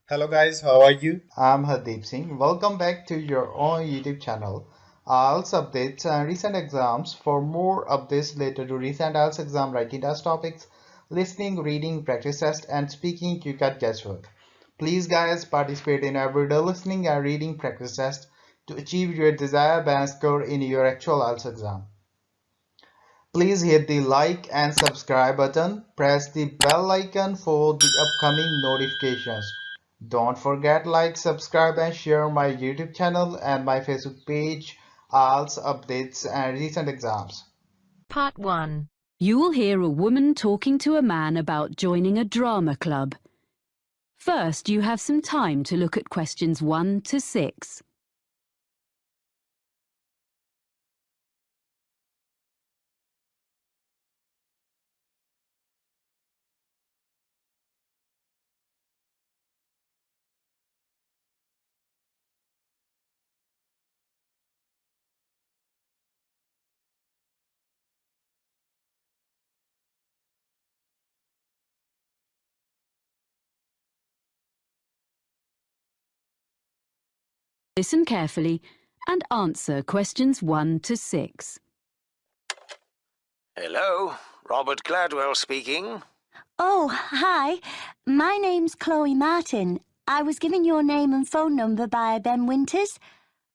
Hello guys, how are you? I'm Hardeep Singh. Welcome back to your own YouTube channel. IELTS updates and recent exams. For more updates related to recent IELTS exam writing test topics, listening, reading, practice test, and speaking, you can guesswork. Please, guys, participate in everyday listening and reading practice test to achieve your desired band score in your actual IELTS exam. Please hit the like and subscribe button. Press the bell icon for the upcoming notifications. Don't forget like, subscribe and share my YouTube channel and my Facebook page, IELTS updates and recent exams. Part 1. You will hear a woman talking to a man about joining a drama club. First, you have some time to look at questions 1 to 6. Listen carefully and answer questions 1 to 6. Hello, Robert Gladwell speaking. Oh, hi. My name's Chloe Martin. I was given your name and phone number by Ben Winters.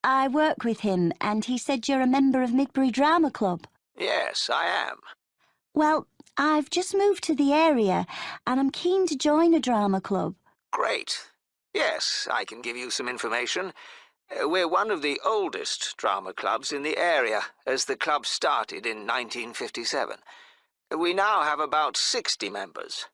I work with him, and he said you're a member of Midbury Drama Club. Yes, I am. Well, I've just moved to the area, and I'm keen to join a drama club. Great. Yes, I can give you some information. We're one of the oldest drama clubs in the area, as the club started in 1957. We now have about 60 members.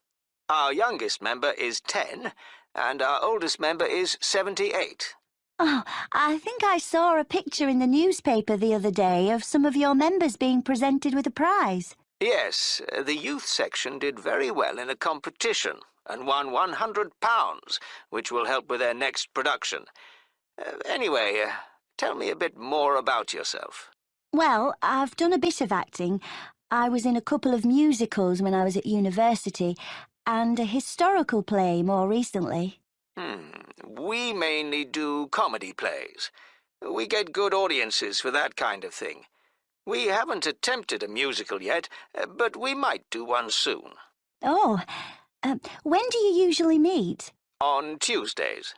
Our youngest member is 10, and our oldest member is 78. Oh, I think I saw a picture in the newspaper the other day of some of your members being presented with a prize. Yes, the youth section did very well in a competition and won £100, which will help with their next production. Anyway, tell me a bit more about yourself. Well, I've done a bit of acting. I was in a couple of musicals when I was at university, and a historical play more recently. We mainly do comedy plays. We get good audiences for that kind of thing. We haven't attempted a musical yet, but we might do one soon. Oh, when do you usually meet? On Tuesdays.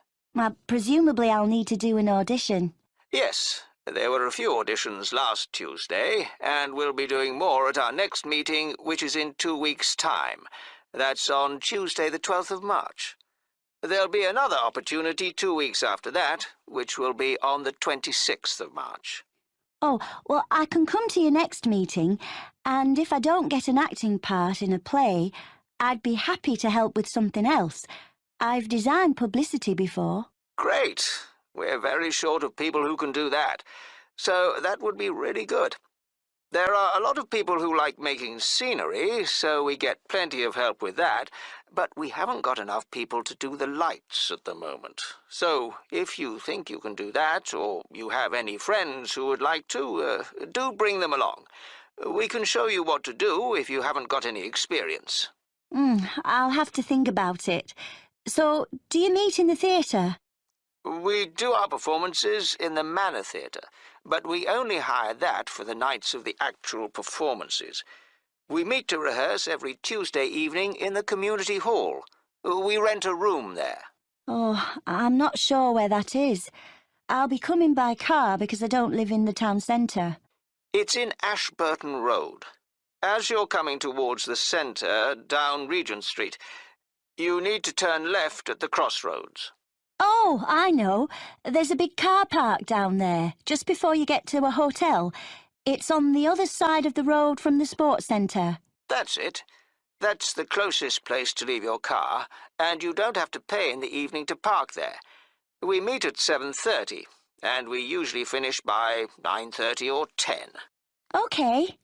Presumably I'll need to do an audition. Yes, there were a few auditions last Tuesday, and we'll be doing more at our next meeting, which is in 2 weeks' time. That's on Tuesday the 12th of March. There'll be another opportunity 2 weeks after that, which will be on the 26th of March. Oh, well, I can come to your next meeting, and if I don't get an acting part in a play, I'd be happy to help with something else. I've designed publicity before. Great. We're very short of people who can do that, so that would be really good. There are a lot of people who like making scenery, so we get plenty of help with that, but we haven't got enough people to do the lights at the moment. So if you think you can do that, or you have any friends who would like to, do bring them along. We can show you what to do if you haven't got any experience. I'll have to think about it. So, do you meet in the theatre? We do our performances in the Manor Theatre, but we only hire that for the nights of the actual performances. We meet to rehearse every Tuesday evening in the community hall. We rent a room there. Oh, I'm not sure where that is. I'll be coming by car because I don't live in the town centre. It's in Ashburton Road. As you're coming towards the centre, down Regent Street, you need to turn left at the crossroads. Oh, I know. There's a big car park down there, just before you get to a hotel. It's on the other side of the road from the sports centre. That's it. That's the closest place to leave your car, and you don't have to pay in the evening to park there. We meet at 7:30, and we usually finish by 9:30 or 10. OK.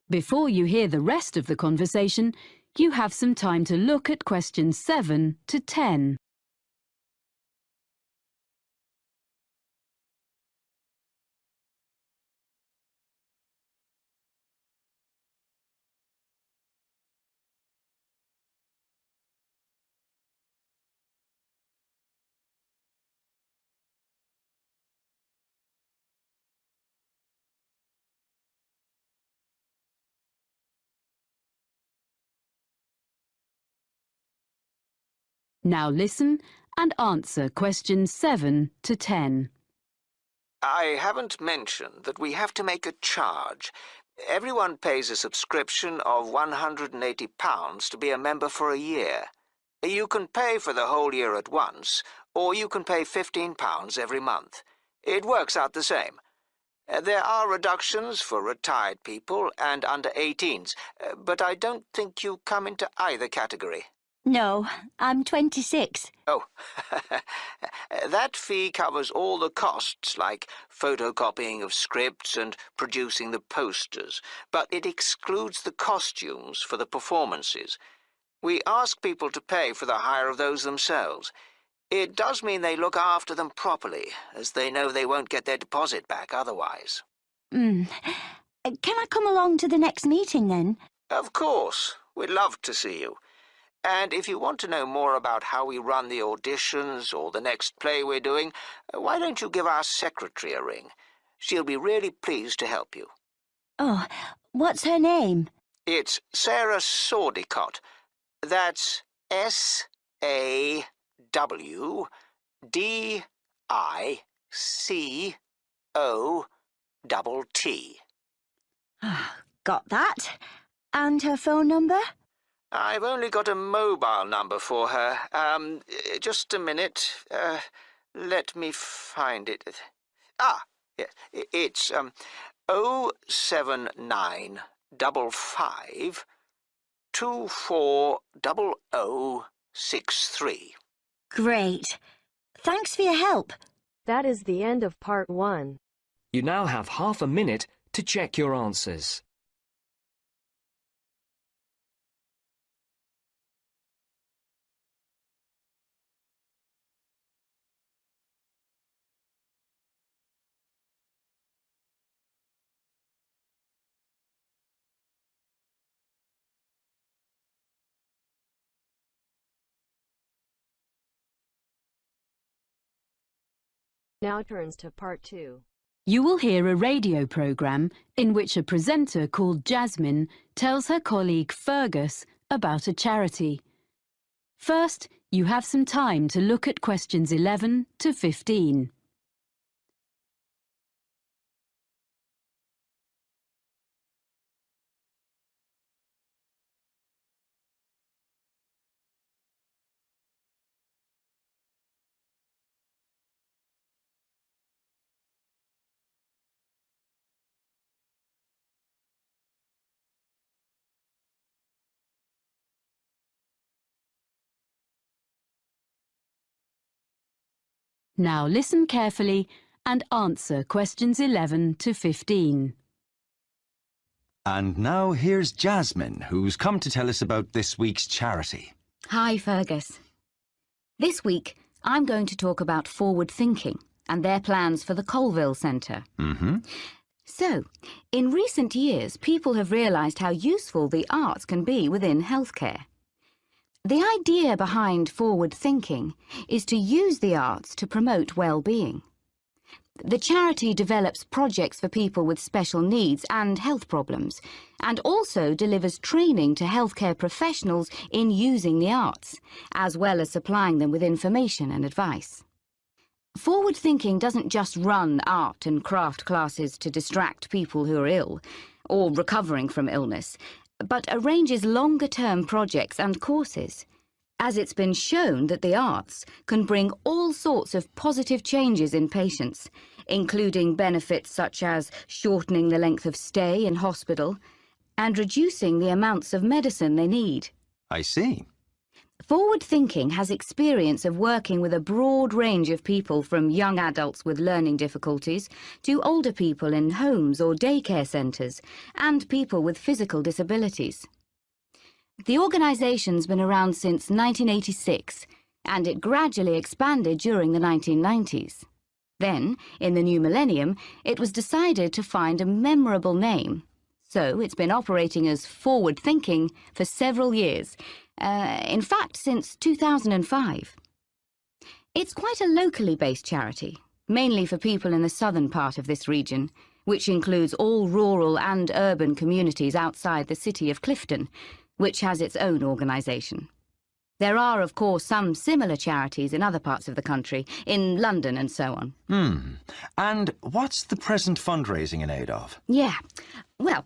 Before you hear the rest of the conversation, you have some time to look at questions 7 to 10. Now listen and answer questions 7 to 10. I haven't mentioned that we have to make a charge. Everyone pays a subscription of £180 to be a member for a year. You can pay for the whole year at once, or you can pay £15 every month. It works out the same. There are reductions for retired people and under 18s, but I don't think you come into either category. No, I'm 26. Oh, that fee covers all the costs, like photocopying of scripts and producing the posters, but it excludes the costumes for the performances. We ask people to pay for the hire of those themselves. It does mean they look after them properly, as they know they won't get their deposit back otherwise. Can I come along to the next meeting then? Of course. We'd love to see you. And if you want to know more about how we run the auditions or the next play we're doing, why don't you give our secretary a ring? She'll be really pleased to help you. Oh, what's her name? It's Sarah Sordicott. That's SAWDICOTT. Got that. And her phone number? I've only got a mobile number for her. Just a minute. Let me find it. Yeah, it's 07955 240063. Great. Thanks for your help. That is the end of part 1. You now have half a minute to check your answers. Now turns to part 2. You will hear a radio programme in which a presenter called Jasmine tells her colleague Fergus about a charity. First, you have some time to look at questions 11 to 15. Now listen carefully and answer questions 11 to 15. And now here's Jasmine, who's come to tell us about this week's charity. Hi, Fergus. This week, I'm going to talk about forward thinking and their plans for the Colville Centre. So, in recent years, people have realised how useful the arts can be within healthcare. The idea behind forward thinking is to use the arts to promote well-being. The charity develops projects for people with special needs and health problems, and also delivers training to healthcare professionals in using the arts, as well as supplying them with information and advice. Forward thinking doesn't just run art and craft classes to distract people who are ill, or recovering from illness, but arranges longer-term projects and courses, as it's been shown that the arts can bring all sorts of positive changes in patients, including benefits such as shortening the length of stay in hospital and reducing the amounts of medicine they need. I see. Forward thinking has experience of working with a broad range of people, from young adults with learning difficulties to older people in homes or daycare centres and people with physical disabilities. The organisation's been around since 1986, and it gradually expanded during the 1990s. Then, in the new millennium, it was decided to find a memorable name. So it's been operating as Forward Thinking for several years, in fact since 2005. It's quite a locally based charity, mainly for people in the southern part of this region, which includes all rural and urban communities outside the city of Clifton, which has its own organisation. There are, of course, some similar charities in other parts of the country, in London and so on. And what's the present fundraising in aid of? Yeah. Well,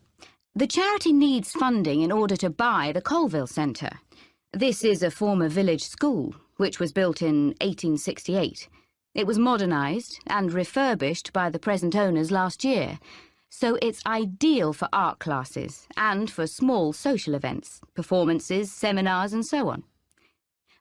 the charity needs funding in order to buy the Colville Centre. This is a former village school, which was built in 1868. It was modernised and refurbished by the present owners last year, so it's ideal for art classes and for small social events, performances, seminars and so on.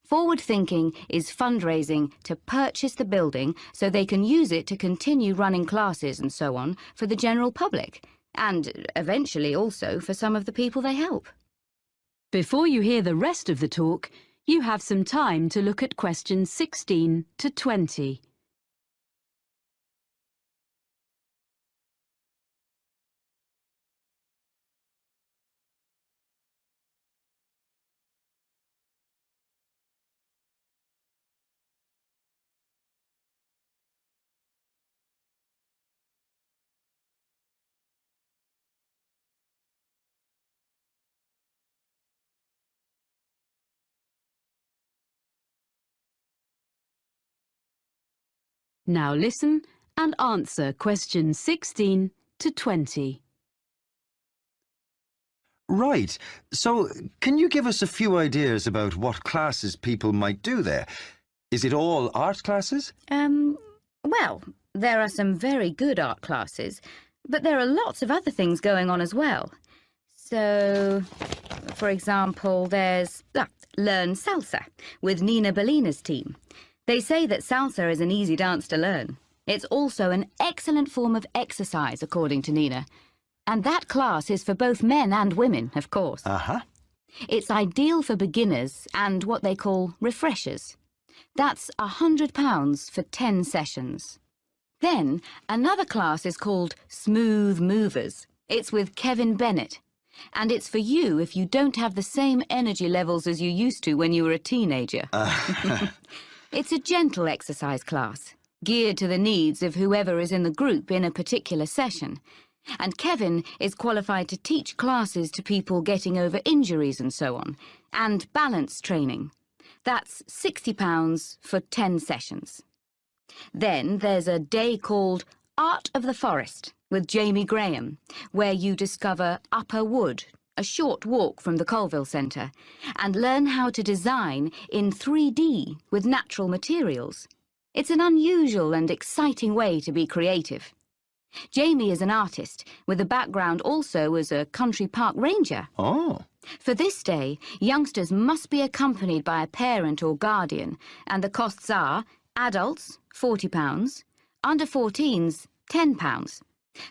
Forward Thinking is fundraising to purchase the building so they can use it to continue running classes and so on for the general public, and eventually also for some of the people they help. Before you hear the rest of the talk, you have some time to look at questions 16 to 20. Now listen and answer questions 16 to 20. Right. So, can you give us a few ideas about what classes people might do there? Is it all art classes? Well, there are some very good art classes, but there are lots of other things going on as well. So, for example, there's Learn Salsa with Nina Bellina's team. They say that salsa is an easy dance to learn. It's also an excellent form of exercise, according to Nina. And that class is for both men and women, of course. It's ideal for beginners and what they call refreshers. That's £100 for 10 sessions. Then, another class is called Smooth Movers. It's with Kevin Bennett. And it's for you if you don't have the same energy levels as you used to when you were a teenager. It's a gentle exercise class, geared to the needs of whoever is in the group in a particular session. And Kevin is qualified to teach classes to people getting over injuries and so on, and balance training. That's £60 for 10 sessions. Then there's a day called Art of the Forest with Jamie Graham, where you discover Upper Wood, a short walk from the Colville Centre, and learn how to design in 3D with natural materials. It's an unusual and exciting way to be creative. Jamie is an artist, with a background also as a country park ranger. For this day, youngsters must be accompanied by a parent or guardian, and the costs are adults, £40, under 14s, £10.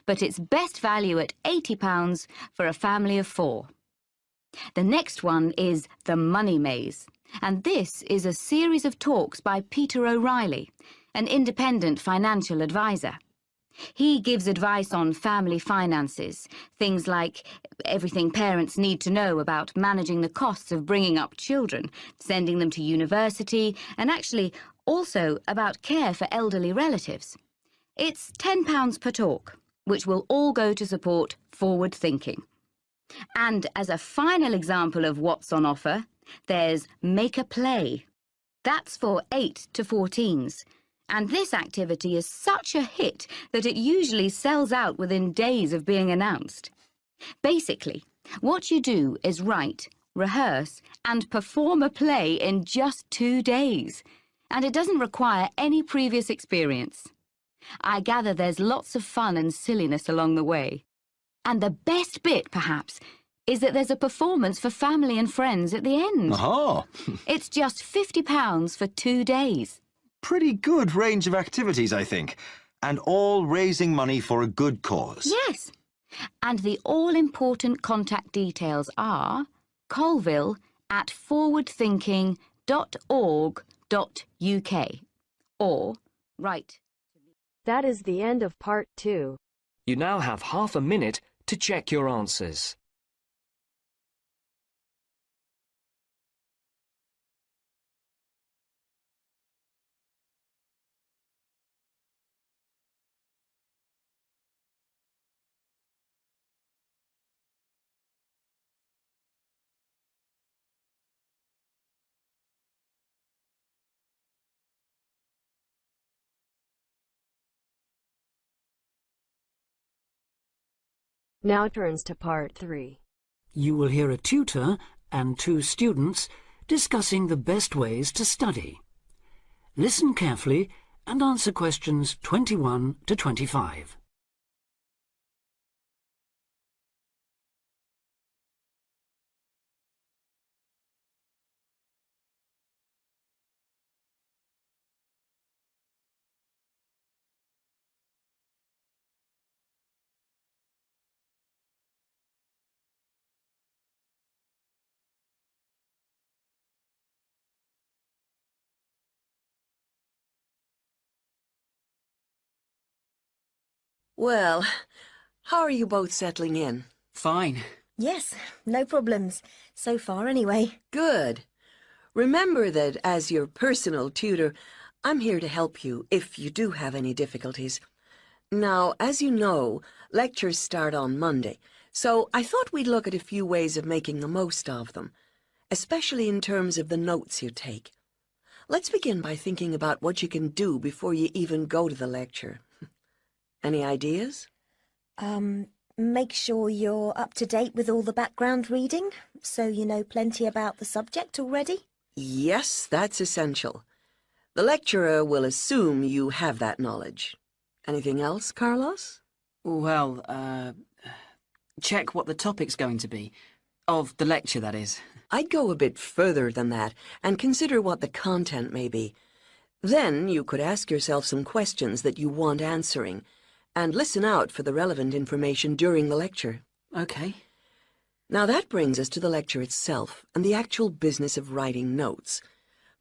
But it's best value at £80 for a family of 4. The next one is The Money Maze, and this is a series of talks by Peter O'Reilly, an independent financial advisor. He gives advice on family finances, things like everything parents need to know about managing the costs of bringing up children, sending them to university, and actually also about care for elderly relatives. It's £10 per talk, which will all go to support forward thinking. And as a final example of what's on offer, there's Make a Play. That's for 8 to 14s. And this activity is such a hit that it usually sells out within days of being announced. Basically, what you do is write, rehearse, and perform a play in just 2 days. And it doesn't require any previous experience. I gather there's lots of fun and silliness along the way. And the best bit, perhaps, is that there's a performance for family and friends at the end. It's just £50 for 2 days. Pretty good range of activities, I think. And all raising money for a good cause. Yes. And the all-important contact details are colville@forwardthinking.org.uk or write. That is the end of part 2. You now have half a minute to check your answers. Now turns to part 3. You will hear a tutor and 2 students discussing the best ways to study. Listen carefully and answer questions 21 to 25. Well, how are you both settling in? Fine. Yes, no problems. So far, anyway. Good. Remember that as your personal tutor, I'm here to help you if you do have any difficulties. Now, as you know, lectures start on Monday, so I thought we'd look at a few ways of making the most of them, especially in terms of the notes you take. Let's begin by thinking about what you can do before you even go to the lecture. Any ideas? Make sure you're up to date with all the background reading, so you know plenty about the subject already. Yes, that's essential. The lecturer will assume you have that knowledge. Anything else, Carlos? Well, check what the topic's going to be. Of the lecture, that is. I'd go a bit further than that and consider what the content may be. Then you could ask yourself some questions that you want answering, and listen out for the relevant information during the lecture. Okay. Now that brings us to the lecture itself and the actual business of writing notes.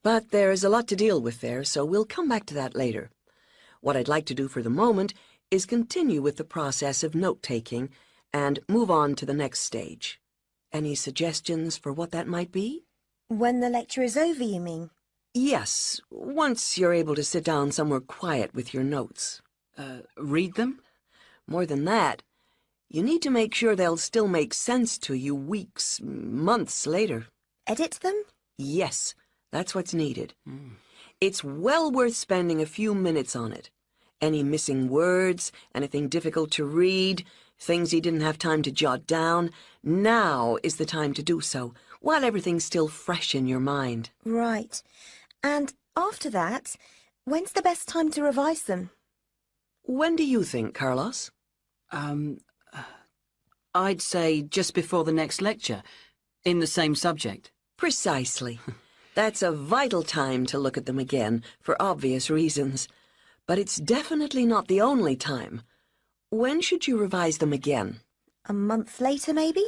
But there's a lot to deal with there, so we'll come back to that later. What I'd like to do for the moment is continue with the process of note-taking and move on to the next stage. Any suggestions for what that might be? When the lecture is over, you mean? Yes, once you're able to sit down somewhere quiet with your notes. Read them? More than that, you need to make sure they'll still make sense to you weeks, months later. Edit them? Yes, that's what's needed. It's well worth spending a few minutes on it. Any missing words, anything difficult to read, things you didn't have time to jot down, now is the time to do so, while everything's still fresh in your mind. Right. And after that, when's the best time to revise them? When do you think, Carlos? I'd say just before the next lecture, in the same subject. Precisely. That's a vital time to look at them again, for obvious reasons. But it's definitely not the only time. When should you revise them again? A month later, maybe?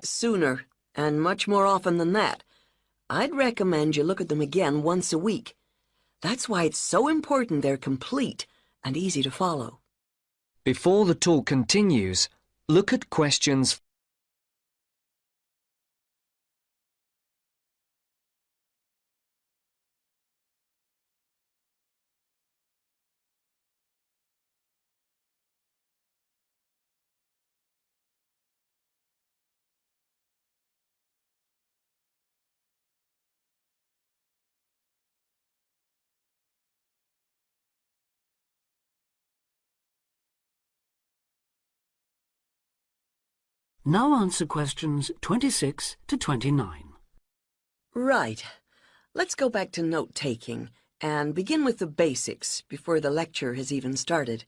Sooner, and much more often than that. I'd recommend you look at them again once a week. That's why it's so important they're complete and easy to follow. Before the talk continues, look at questions. Now answer questions 26 to 29. Right. Let's go back to note-taking and begin with the basics before the lecture has even started.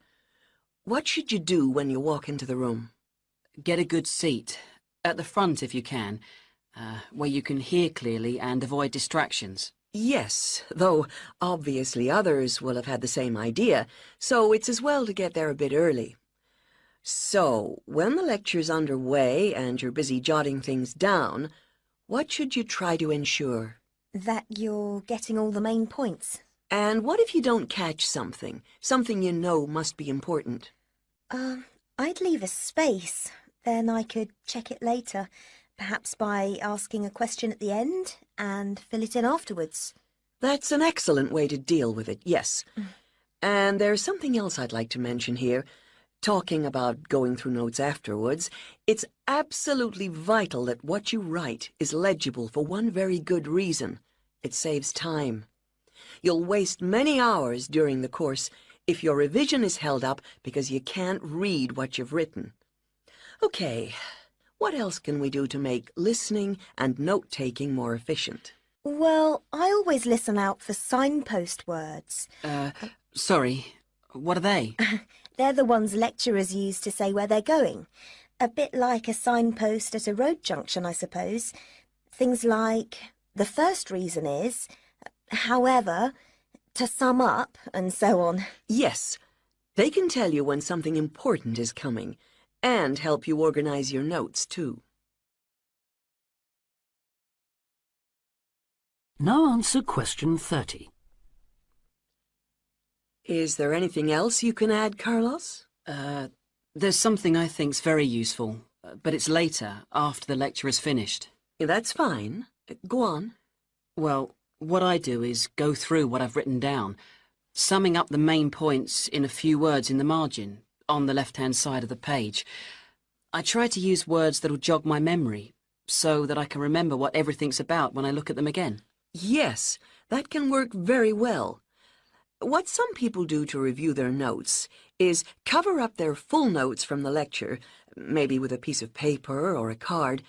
What should you do when you walk into the room? Get a good seat, at the front if you can, where you can hear clearly and avoid distractions. Yes, though obviously others will have had the same idea, so it's as well to get there a bit early. So, when the lecture's underway and you're busy jotting things down, what should you try to ensure? That you're getting all the main points. And what if you don't catch something you know must be important? I'd leave a space. Then I could check it later, perhaps by asking a question at the end and fill it in afterwards. That's an excellent way to deal with it, yes. And there's something else I'd like to mention here. Talking about going through notes afterwards, it's absolutely vital that what you write is legible for one very good reason. It saves time. You'll waste many hours during the course if your revision is held up because you can't read what you've written. Okay, what else can we do to make listening and note-taking more efficient? Well, I always listen out for signpost words. Sorry, what are they? They're the ones lecturers use to say where they're going. A bit like a signpost at a road junction, I suppose. Things like, the first reason is, however, to sum up, and so on. Yes, they can tell you when something important is coming and help you organize your notes, too. Now answer question 30. Is there anything else you can add, Carlos? There's something I think's very useful, but it's later, after the lecture is finished. That's fine. Go on. Well, what I do is go through what I've written down, summing up the main points in a few words in the margin, on the left-hand side of the page. I try to use words that'll jog my memory, so that I can remember what everything's about when I look at them again. Yes, that can work very well. What some people do to review their notes is cover up their full notes from the lecture, maybe with a piece of paper or a card,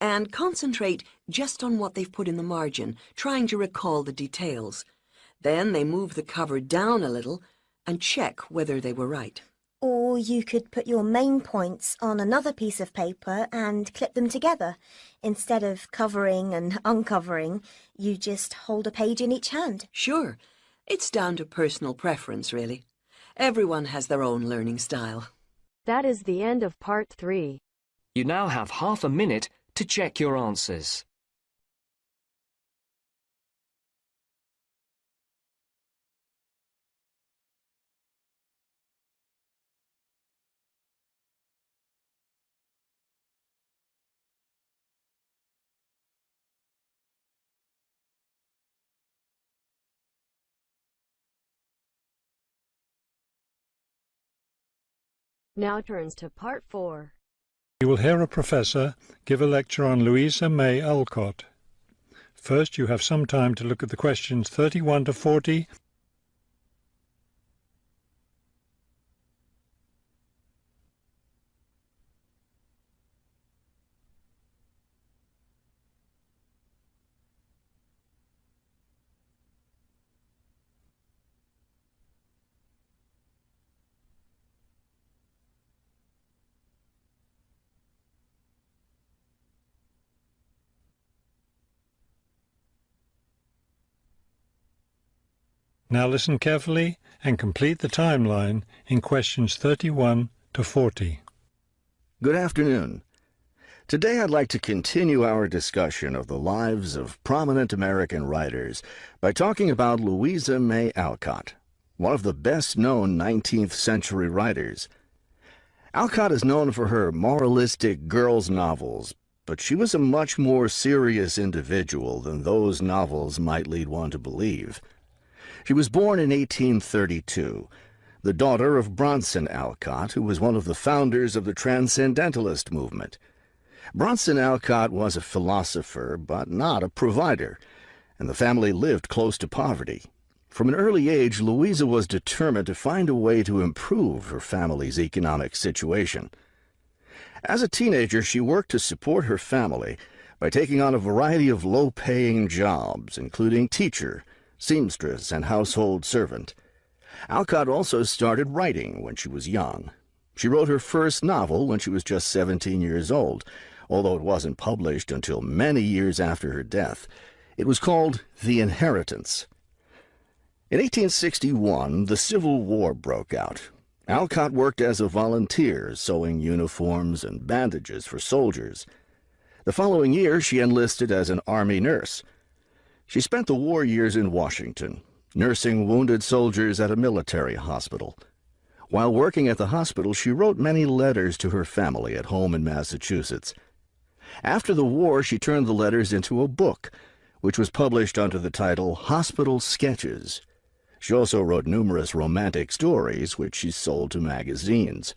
and concentrate just on what they've put in the margin, trying to recall the details. Then they move the cover down a little and check whether they were right. Or you could put your main points on another piece of paper and clip them together. Instead of covering and uncovering, you just hold a page in each hand. Sure. It's down to personal preference, really. Everyone has their own learning style. That is the end of part 3. You now have half a minute to check your answers. Now turns to part 4. You will hear a professor give a lecture on Louisa May Alcott. First, you have some time to look at the questions 31 to 40. Now listen carefully and complete the timeline in questions 31 to 40. Good afternoon. Today I'd like to continue our discussion of the lives of prominent American writers by talking about Louisa May Alcott, one of the best-known 19th century writers. Alcott is known for her moralistic girls' novels, but she was a much more serious individual than those novels might lead one to believe. She was born in 1832, the daughter of Bronson Alcott, who was one of the founders of the Transcendentalist movement. Bronson Alcott was a philosopher, but not a provider, and the family lived close to poverty. From an early age, Louisa was determined to find a way to improve her family's economic situation. As a teenager, she worked to support her family by taking on a variety of low-paying jobs, including teacher, seamstress, and household servant. Alcott also started writing when she was young. She wrote her first novel when she was just 17 years old, although it wasn't published until many years after her death. It was called The Inheritance. In 1861, the Civil War broke out. Alcott worked as a volunteer, sewing uniforms and bandages for soldiers. The following year, she enlisted as an Army nurse. She spent the war years in Washington, nursing wounded soldiers at a military hospital. While working at the hospital, she wrote many letters to her family at home in Massachusetts. After the war, she turned the letters into a book, which was published under the title Hospital Sketches. She also wrote numerous romantic stories, which she sold to magazines.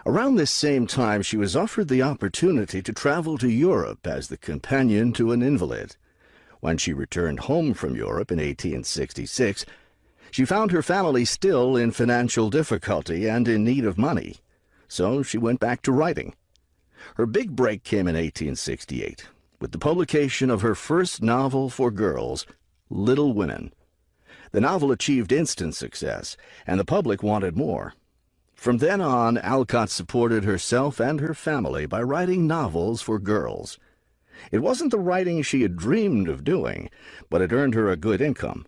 Around this same time, she was offered the opportunity to travel to Europe as the companion to an invalid. When she returned home from Europe in 1866, she found her family still in financial difficulty and in need of money. so she went back to writing. Her big break came in 1868 with the publication of her first novel for girls, Little Women. The novel achieved instant success, and the public wanted more. From then on, Alcott supported herself and her family by writing novels for girls. It wasn't the writing she had dreamed of doing, but it earned her a good income.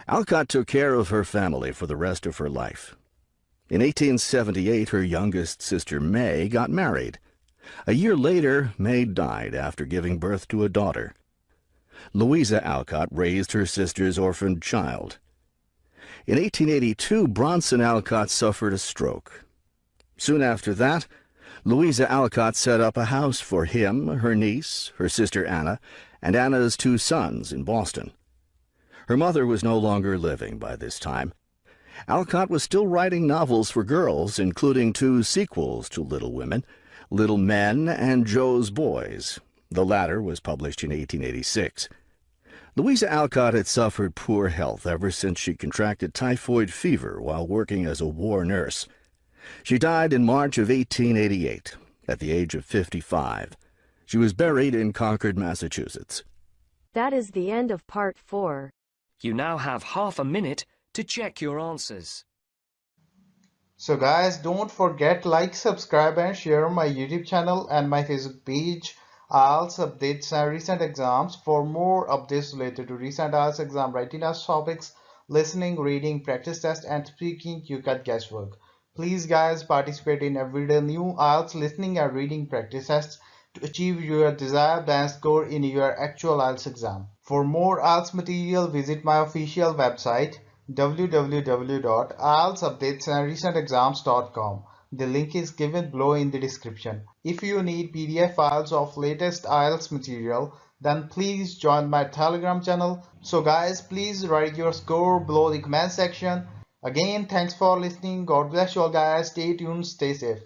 Alcott took care of her family for the rest of her life. In 1878, her youngest sister May got married. A year later, May died after giving birth to a daughter. Louisa Alcott raised her sister's orphaned child. In 1882, Bronson Alcott suffered a stroke. Soon after that, Louisa Alcott set up a house for him, her niece, her sister Anna, and Anna's 2 sons in Boston. Her mother was no longer living by this time. Alcott was still writing novels for girls, including 2 sequels to Little Women, Little Men and Joe's Boys. The latter was published in 1886. Louisa Alcott had suffered poor health ever since she contracted typhoid fever while working as a war nurse. She died in March of 1888, at the age of 55. She was buried in Concord, Massachusetts. That is the end of part 4. You now have half a minute to check your answers. So guys, don't forget like, subscribe and share my YouTube channel and my Facebook page, IELTS updates and recent exams. For more updates related to recent IELTS exam writing test topics, listening, reading, practice test and speaking, you got guesswork. Please guys, participate in everyday new IELTS listening and reading practice tests to achieve your desired band score in your actual IELTS exam. For more IELTS material, visit my official website www.ieltsupdatesandrecentexams.com. The link is given below in the description. If you need PDF files of latest IELTS material, then please join my Telegram channel. So guys, please write your score below the comment section. Again, thanks for listening. God bless you all guys. Stay tuned, stay safe.